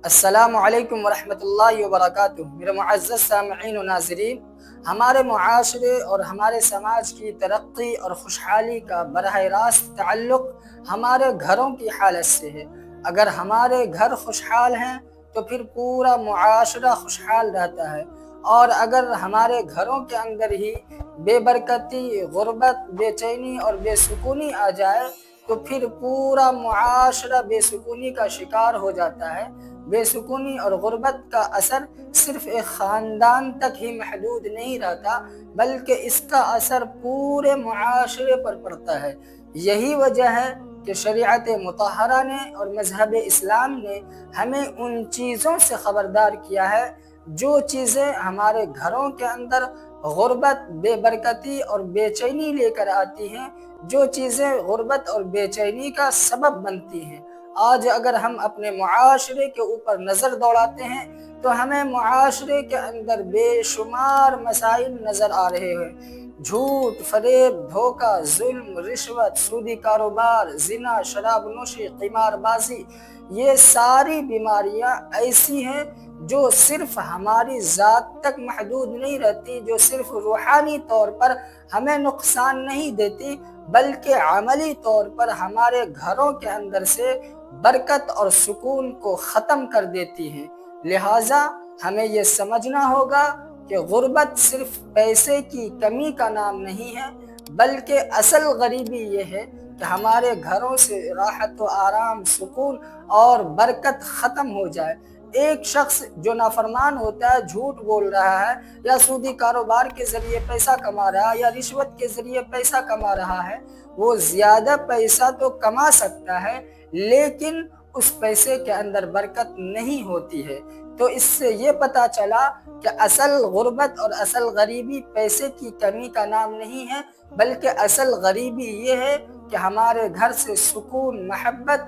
السلام علیکم ورحمۃ اللہ وبرکاتہ۔ میرے معزز سامعین و ناظرین، ہمارے معاشرے اور ہمارے سماج کی ترقی اور خوشحالی کا براہ راست تعلق ہمارے گھروں کی حالت سے ہے۔ اگر ہمارے گھر خوشحال ہیں تو پھر پورا معاشرہ خوشحال رہتا ہے، اور اگر ہمارے گھروں کے اندر ہی بے برکتی، غربت، بے چینی اور بے سکونی آ جائے تو پھر پورا معاشرہ بے سکونی کا شکار ہو جاتا ہے۔ بے سکونی اور غربت کا اثر صرف ایک خاندان تک ہی محدود نہیں رہتا، بلکہ اس کا اثر پورے معاشرے پر پڑتا ہے۔ یہی وجہ ہے کہ شریعت مطہرہ نے اور مذہب اسلام نے ہمیں ان چیزوں سے خبردار کیا ہے جو چیزیں ہمارے گھروں کے اندر غربت، بے برکتی اور بے چینی لے کر آتی ہیں، جو چیزیں غربت اور بے چینی کا سبب بنتی ہیں۔ آج اگر ہم اپنے معاشرے کے اوپر نظر دوڑاتے ہیں تو ہمیں معاشرے کے اندر بے شمار مسائل نظر آ رہے ہیں۔ جھوٹ، فریب، دھوکہ، ظلم، رشوت، سودی کاروبار، زنا، شراب نوشی، قمار بازی، یہ ساری بیماریاں ایسی ہیں جو صرف ہماری ذات تک محدود نہیں رہتی، جو صرف روحانی طور پر ہمیں نقصان نہیں دیتی، بلکہ عملی طور پر ہمارے گھروں کے اندر سے برکت اور سکون کو ختم کر دیتی ہیں۔ لہٰذا ہمیں یہ سمجھنا ہوگا کہ غربت صرف پیسے کی کمی کا نام نہیں ہے، بلکہ اصل غریبی یہ ہے کہ ہمارے گھروں سے راحت و آرام، سکون اور برکت ختم ہو جائے۔ ایک شخص جو نافرمان ہوتا ہے، جھوٹ بول رہا ہے، یا سودی کاروبار کے ذریعے پیسہ کما رہا ہے، یا رشوت کے ذریعے پیسہ کما رہا ہے، وہ زیادہ پیسہ تو کما سکتا ہے لیکن اس پیسے کے اندر برکت نہیں ہوتی ہے۔ تو اس سے یہ پتہ چلا کہ اصل غربت اور اصل غریبی پیسے کی کمی کا نام نہیں ہے، بلکہ اصل غریبی یہ ہے کہ ہمارے گھر سے سکون، محبت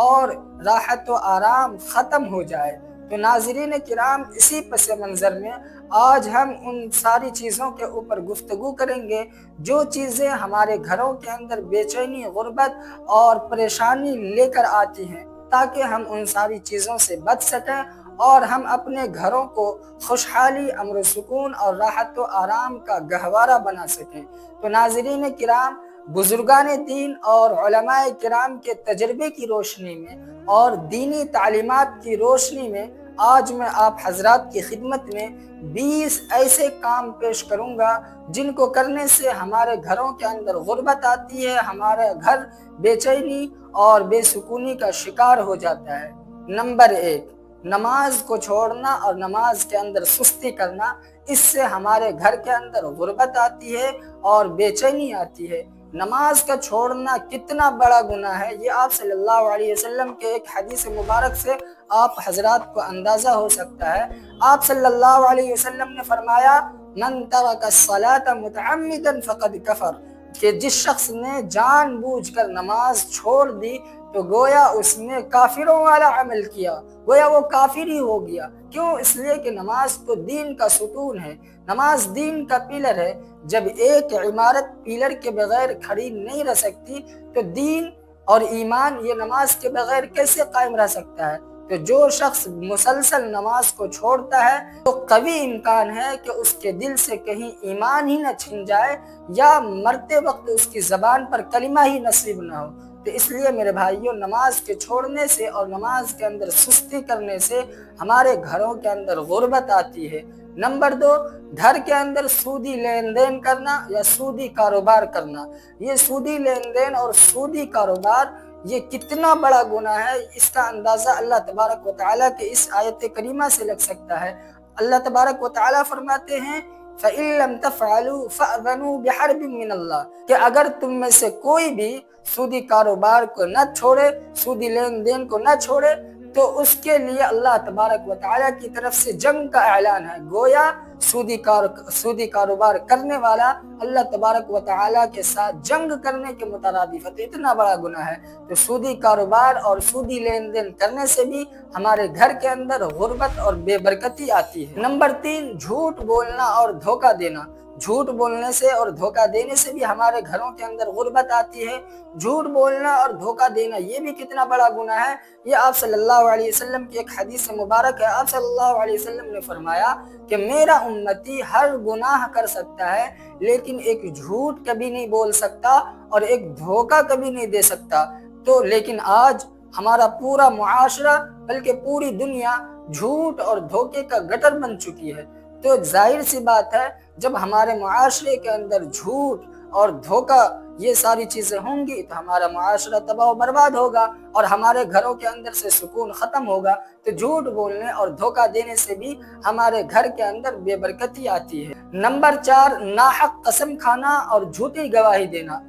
اور راحت و آرام ختم ہو جائے۔ تو ناظرین کرام، اسی پس منظر میں آج ہم ان ساری چیزوں کے اوپر گفتگو کریں گے جو چیزیں ہمارے گھروں کے اندر بے چینی، غربت اور پریشانی لے کر آتی ہیں، تاکہ ہم ان ساری چیزوں سے بچ سکیں اور ہم اپنے گھروں کو خوشحالی، امن و سکون اور راحت و آرام کا گہوارہ بنا سکیں۔ تو ناظرین کرام، بزرگان دین اور علماء کرام کے تجربے کی روشنی میں اور دینی تعلیمات کی روشنی میں آج میں آپ حضرات کی خدمت میں 20 ایسے کام پیش کروں گا جن کو کرنے سے ہمارے گھروں کے اندر غربت آتی ہے، ہمارا گھر بے چینی اور بے سکونی کا شکار ہو جاتا ہے۔ نمبر 1، نماز کو چھوڑنا اور نماز کے اندر سستی کرنا۔ اس سے ہمارے گھر کے اندر غربت آتی ہے اور بے چینی آتی ہے۔ نماز کا چھوڑنا کتنا بڑا گناہ ہے، یہ آپ صلی اللہ علیہ وسلم کے ایک حدیث مبارک سے آپ حضرات کو اندازہ ہو سکتا ہے۔ آپ صلی اللہ علیہ وسلم نے فرمایا، من ترک الصلاة متعمدا فقد کفر، کہ جس شخص نے جان بوجھ کر نماز چھوڑ دی تو گویا اس نے کافروں والا عمل کیا، گویا وہ کافر ہی ہو گیا۔ کیوں؟ اس لیے کہ نماز تو دین کا ستون ہے، نماز دین کا پلر ہے۔ جب ایک عمارت پلر کے بغیر کھڑی نہیں رہ سکتی تو دین اور ایمان یہ نماز کے بغیر کیسے قائم رہ سکتا ہے؟ تو جو شخص مسلسل نماز کو چھوڑتا ہے تو قوی امکان ہے کہ اس کے دل سے کہیں ایمان ہی نہ چھن جائے، یا مرتے وقت اس کی زبان پر کلمہ ہی نصیب نہ ہو۔ تو اس لیے میرے بھائیوں، نماز کے چھوڑنے سے اور نماز کے اندر سستی کرنے سے ہمارے گھروں کے اندر غربت آتی ہے۔ نمبر 2، گھر کے اندر سودی لین دین کرنا یا سودی کاروبار کرنا۔ یہ سودی لین دین اور سودی کاروبار یہ کتنا بڑا گناہ ہے، اس کا اندازہ اللہ تبارک و تعالیٰ کے اس آیت کریمہ سے لگ سکتا ہے۔ اللہ تبارک و تعالیٰ فرماتے ہیں، فَإِن لَمْ تَفْعَلُوا فَأْذَنُوا بِحَرْبٍ مِّنَ اللَّهِ، کہ اگر تم میں سے کوئی بھی سودی کاروبار کو نہ چھوڑے، سودی لین دین کو نہ چھوڑے، تو اس کے لیے اللہ تبارک و تعالیٰ کی طرف سے جنگ کا اعلان ہے۔ گویا سودی کاروبار کرنے والا اللہ تبارک و تعالیٰ کے ساتھ جنگ کرنے کے مترادف ہے، تو اتنا بڑا گناہ ہے۔ تو سودی کاروبار اور سودی لین دین کرنے سے بھی ہمارے گھر کے اندر غربت اور بے برکتی آتی ہے۔ نمبر 3، جھوٹ بولنا اور دھوکہ دینا۔ جھوٹ بولنے سے اور دھوکہ دینے سے بھی ہمارے گھروں کے اندر غربت آتی ہے۔ جھوٹ بولنا اور دھوکہ دینا یہ بھی کتنا بڑا گناہ ہے۔ یہ آپ صلی اللہ علیہ وسلم کی ایک حدیث مبارک ہے۔ آپ صلی اللہ علیہ وسلم نے فرمایا کہ میرا امتی ہر گناہ کر سکتا ہے لیکن ایک جھوٹ کبھی نہیں بول سکتا اور ایک دھوکہ کبھی نہیں دے سکتا۔ تو لیکن آج ہمارا پورا معاشرہ بلکہ پوری دنیا جھوٹ اور دھوکے کا گٹر بن چکی ہے۔ تو ظاہر سی بات ہے جب ہمارے معاشرے کے اندر جھوٹ اور دھوکہ یہ ساری چیزیں ہوں گی تو ہمارا معاشرہ تباہ و برباد ہوگا اور ہمارے گھروں کے اندر سے سکون ختم ہوگا۔ تو جھوٹ بولنے اور دھوکہ دینے سے بھی ہمارے گھر کے اندر بے برکتی آتی ہے۔ نمبر 4، ناحق قسم کھانا اور جھوٹی گواہی دینا۔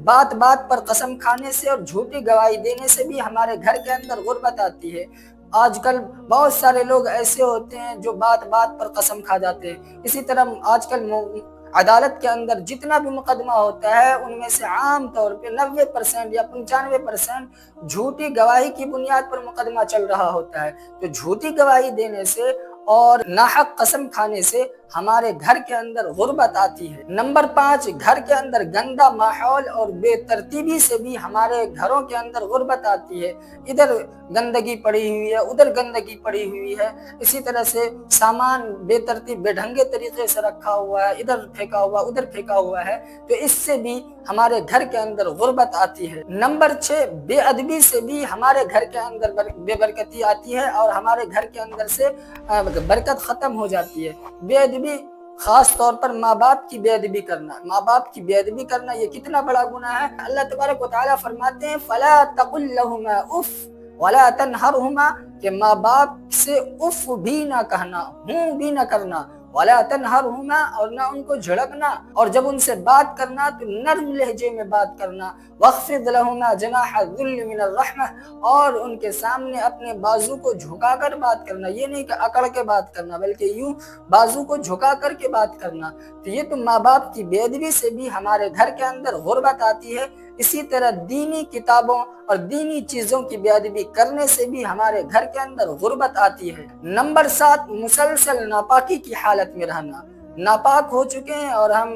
بات بات پر قسم کھانے سے اور جھوٹی گواہی دینے سے بھی ہمارے گھر کے اندر غربت آتی ہے۔ آج کل بہت سارے لوگ ایسے ہوتے ہیں جو بات بات پر قسم کھا جاتے ہیں۔ اسی طرح آج کل عدالت کے اندر جتنا بھی مقدمہ ہوتا ہے ان میں سے عام طور پہ 90% یا 95% جھوٹی گواہی کی بنیاد پر مقدمہ چل رہا ہوتا ہے۔ تو جھوٹی گواہی دینے سے اور ناحق قسم کھانے سے ہمارے گھر کے اندر غربت آتی ہے۔ نمبر 5، گھر کے اندر گندا ماحول اور بے ترتیبی سے بھی ہمارے گھروں کے اندر غربت آتی ہے۔ ادھر گندگی پڑی ہوئی ہے، ادھر گندگی پڑی ہوئی ہے، اسی طرح سے سامان بے ترتیب بے ڈھنگے طریقے سے رکھا ہوا ہے، ادھر پھینکا ہوا ادھر پھینکا ہوا ہے، تو اس سے بھی ہمارے گھر کے اندر غربت آتی ہے۔ نمبر 6، بے ادبی سے بھی ہمارے گھر کے اندر بے برکتی آتی ہے اور ہمارے گھر کے اندر سے برکت ختم ہو جاتی ہے۔ بے ادبی خاص طور پر ماں باپ کی بے ادبی کرنا، ماں باپ کی بے ادبی کرنا یہ کتنا بڑا گناہ ہے۔ اللہ تبارک و تعالیٰ فرماتے ہیں فَلَا تَقُلْ لَهُمَا اُفٍّ وَلَا تَنْهَرْهُمَا، کہ ماں باپ سے اف بھی نہ کہنا، ہوں بھی نہ کرنا، وَلَا تَنْهَرْهُمَا، اور نہ ان کو جھڑکنا، اور جب ان سے بات کرنا تو نرم لہجے میں بات کرنا، وَاخْفِضْ لَهُمَا جَنَاحَ الذُّلِّ مِنَ الرَّحْمَةِ، اور ان کے سامنے اپنے بازو کو جھکا کر بات کرنا، یہ نہیں کہ اکڑ کے بات کرنا بلکہ یوں بازو کو جھکا کر کے بات کرنا۔ تو یہ تو ماں باپ کی بے ادبی سے بھی ہمارے گھر کے اندر غربت آتی ہے۔ اسی طرح دینی کتابوں اور دینی چیزوں کی بے ادبی کرنے سے بھی ہمارے گھر کے اندر غربت آتی ہے۔ نمبر 7، مسلسل ناپاکی کی حالت میں رہنا۔ ناپاک ہو چکے ہیں اور ہم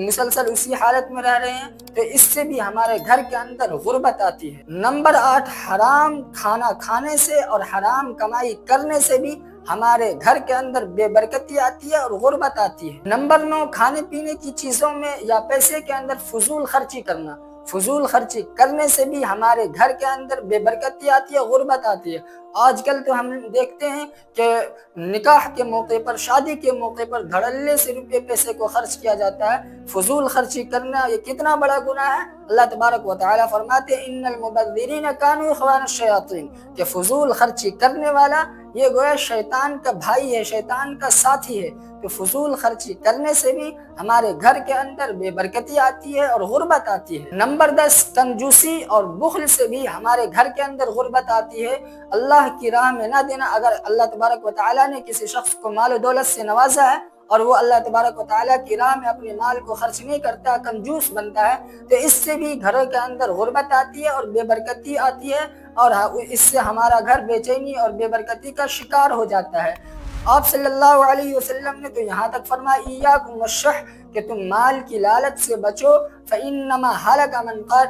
مسلسل اسی حالت میں رہ رہے ہیں تو اس سے بھی ہمارے گھر کے اندر غربت آتی ہے۔ نمبر 8، حرام کھانا کھانے سے اور حرام کمائی کرنے سے بھی ہمارے گھر کے اندر بے برکتی آتی ہے اور غربت آتی ہے۔ نمبر 9، کھانے پینے کی چیزوں میں یا پیسے کے اندر فضول خرچی کرنا۔ فضول خرچی کرنے سے بھی ہمارے گھر کے اندر بے برکتی آتی ہے، غربت آتی ہے۔ آج کل تو ہم دیکھتے ہیں کہ نکاح کے موقع پر، شادی کے موقع پر دھڑلے سے روپے پیسے کو خرچ کیا جاتا ہے۔ فضول خرچی کرنا یہ کتنا بڑا گناہ ہے۔ اللہ تبارک و تعالیٰ فرماتے ہیں ان المبذرین کانوا اخوان الشیاطین، کہ فضول خرچی کرنے والا یہ گویا شیطان کا بھائی ہے، شیطان کا ساتھی ہے۔ تو فضول خرچی کرنے سے بھی ہمارے گھر کے اندر بے برکتی آتی ہے اور غربت آتی ہے۔ نمبر 10، کنجوسی اور بخل سے بھی ہمارے گھر کے اندر غربت آتی ہے۔ اللہ کی راہ میں نہ دینا۔ اگر اللہ تبارک و تعالیٰ نے کسی شخص کو مال و دولت سے نوازا ہے اور وہ اللہ تبارک و تعالیٰ کی راہ میں اپنے مال کو خرچ نہیں کرتا، کنجوس بنتا ہے، تو اس سے بھی گھروں کے اندر غربت آتی ہے اور بے برکتی آتی ہے اور اس سے ہمارا گھر بے چینی اور بے برکتی کا شکار ہو جاتا ہے۔ آپ صلی اللہ علیہ وسلم نے تو یہاں تک فرمایا ایاکم والشح، کہ تم مال کی لالچ سے بچو، فَإِنَّمَا هَلَكَ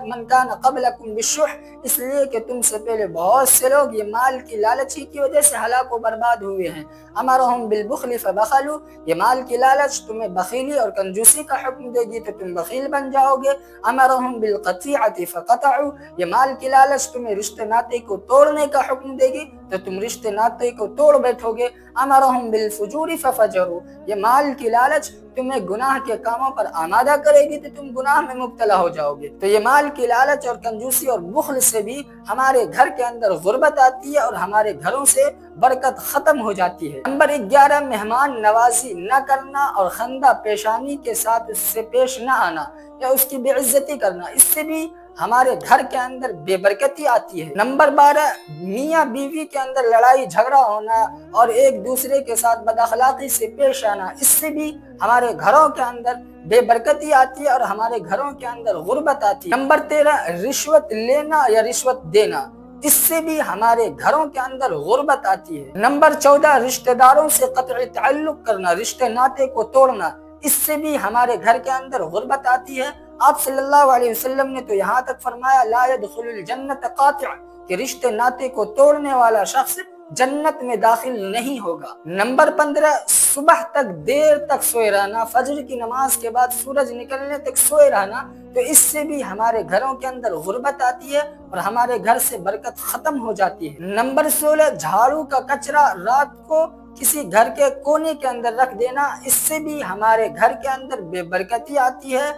مَنْ كَانَ قَبْلَكُمْ بِالشُّحِّ، اس لیے کہ تم سے پہلے بہت سے لوگ یہ مال کی لالچ ہی کی وجہ سے ہلاک و برباد ہوئے ہیں۔ أَمَرَهُمْ بِالْبُخْلِ فَبَخَلُوا، یہ مال کی لالچ تمہیں بخیلی اور کنجوسی کا حکم دے گی تو تم بخیل بن جاؤ گے۔ أَمَرَهُمْ بِالْقَطِيعَةِ فَقَطَعُوا، یہ مال کی لالچ تمہیں رشتے ناطے کو توڑنے کا حکم دے گی تو تم رشتے ناطے کو توڑ بیٹھو گے۔ أَمَرَهُمْ بِالْفُجُورِ فَفَجَرُوا، یہ مال کی لالچ تمہیں گناہ کے کاموں پر آمادہ کرے گی تو تم گناہ میں مبتلا ہو جاؤ گے۔ تو یہ مال کی لالچ اور کنجوسی اور بخل سے بھی ہمارے گھر کے اندر غربت آتی ہے اور ہمارے گھروں سے برکت ختم ہو جاتی ہے۔ نمبر 11، مہمان نوازی نہ کرنا اور خندہ پیشانی کے ساتھ اس سے پیش نہ آنا یا اس کی بے عزتی کرنا، اس سے بھی ہمارے گھر کے اندر بے برکتی آتی ہے۔ نمبر 12، میاں بیوی کے اندر لڑائی جھگڑا ہونا اور ایک دوسرے کے ساتھ بد اخلاقی سے پیش آنا، اس سے بھی ہمارے گھروں کے اندر بے برکتی آتی ہے اور ہمارے گھروں کے اندر غربت آتی ہے۔ نمبر 13، رشوت لینا یا رشوت دینا، اس سے بھی ہمارے گھروں کے اندر غربت آتی ہے۔ نمبر 14، رشتہ داروں سے قطع تعلق کرنا، رشتے ناطے کو توڑنا، اس سے بھی ہمارے گھر کے اندر غربت آتی ہے۔ آپ صلی اللہ علیہ وسلم نے تو یہاں تک فرمایا لا يدخل الجنت قاطع، کہ رشتے ناطے کو توڑنے والا شخص جنت میں داخل نہیں ہوگا۔ نمبر 15، صبح تک دیر تک سوئے رہنا، فجر کی نماز کے بعد سورج نکلنے تک سوئے رہنا، تو اس سے بھی ہمارے گھروں کے اندر غربت آتی ہے اور ہمارے گھر سے برکت ختم ہو جاتی ہے۔ نمبر 16، جھاڑو کا کچرا رات کو کسی گھر کے کونے کے اندر رکھ دینا، اس سے بھی ہمارے گھر کے اندر بے برکتی آتی ہے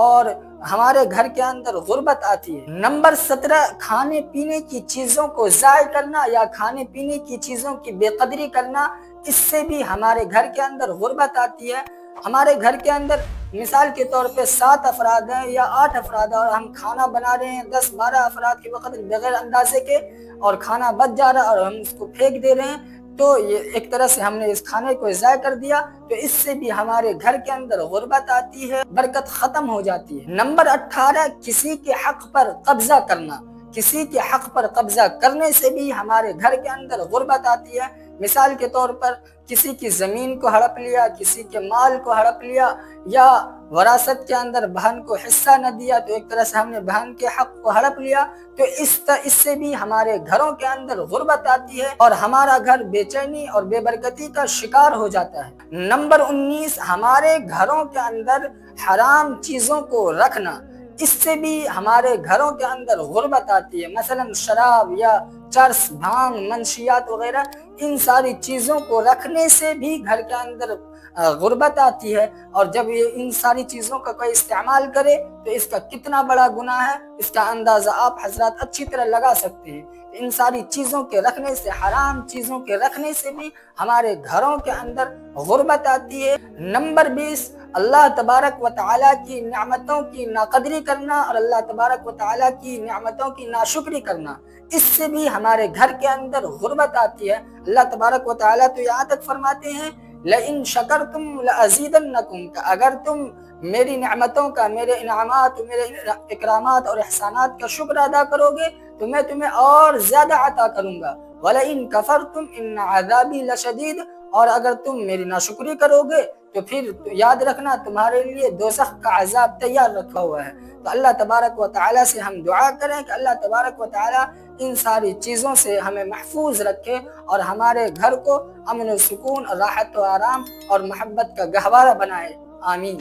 اور ہمارے گھر کے اندر غربت آتی ہے۔ نمبر 17، کھانے پینے کی چیزوں کو ضائع کرنا یا کھانے پینے کی چیزوں کی بے قدری کرنا، اس سے بھی ہمارے گھر کے اندر غربت آتی ہے۔ ہمارے گھر کے اندر مثال کے طور پہ 7 افراد ہیں یا 8 افراد ہیں اور ہم کھانا بنا رہے ہیں 10-12 افراد کے وقت بغیر اندازے کے، اور کھانا بچ جا رہا ہے اور ہم اس کو پھینک دے رہے ہیں، تو یہ ایک طرح سے ہم نے اس کھانے کو ضائع کر دیا، تو اس سے بھی ہمارے گھر کے اندر غربت آتی ہے، برکت ختم ہو جاتی ہے۔ نمبر 18، کسی کے حق پر قبضہ کرنا، کسی کے حق پر قبضہ کرنے سے بھی ہمارے گھر کے اندر غربت آتی ہے۔ مثال کے طور پر کسی کی زمین کو ہڑپ لیا، کسی کے مال کو ہڑپ لیا، یا وراثت کے اندر بہن کو حصہ نہ دیا، تو ایک طرح سے ہم نے بہن کے حق کو ہڑپ لیا، تو اس سے بھی ہمارے گھروں کے اندر غربت آتی ہے اور ہمارا گھر بے چینی اور بے برکتی کا شکار ہو جاتا ہے۔ نمبر 19، ہمارے گھروں کے اندر حرام چیزوں کو رکھنا، اس سے بھی ہمارے گھروں کے اندر غربت آتی ہے۔ مثلا شراب یا چرس، بھانگ، منشیات وغیرہ، ان ساری چیزوں کو رکھنے سے بھی گھر کے اندر غربت آتی ہے، اور جب یہ ان ساری چیزوں کا کوئی استعمال کرے تو اس کا کتنا بڑا گناہ ہے، اس کا اندازہ آپ حضرات اچھی طرح لگا سکتے ہیں۔ ان ساری چیزوں کے رکھنے سے، حرام چیزوں کے رکھنے سے بھی ہمارے گھروں کے اندر غربت آتی ہے۔ نمبر 20، اللہ تبارک و تعالیٰ کی نعمتوں کی ناقدری کرنا اور اللہ تبارک و تعالیٰ کی نعمتوں کی ناشکری کرنا، اس سے بھی ہمارے گھر کے اندر غربت آتی ہے۔ اللہ تبارک و تعالیٰ تو یہاں تک فرماتے ہیں لَإِن شَكَرْتُمْ لَأَزِيدَنَّكُمْ، کہ اگر تم میری نعمتوں کا، میرے انعامات، میرے اکرامات اور احسانات کا شکر ادا کرو گے تو میں تمہیں اور زیادہ عطا کروں گا۔ وَلَئِن كَفَرْتُمْ إِنَّ عَذَابِي لَشَدِيدٌ، اور اگر تم میری ناشکری کرو گے تو پھر یاد رکھنا تمہارے لیے دوزخ کا عذاب تیار رکھا ہوا ہے۔ تو اللہ تبارک و تعالیٰ سے ہم دعا کریں کہ اللہ تبارک و تعالیٰ ان ساری چیزوں سے ہمیں محفوظ رکھے اور ہمارے گھر کو امن و سکون، راحت و آرام اور محبت کا گہوارہ بنائے۔ آمین۔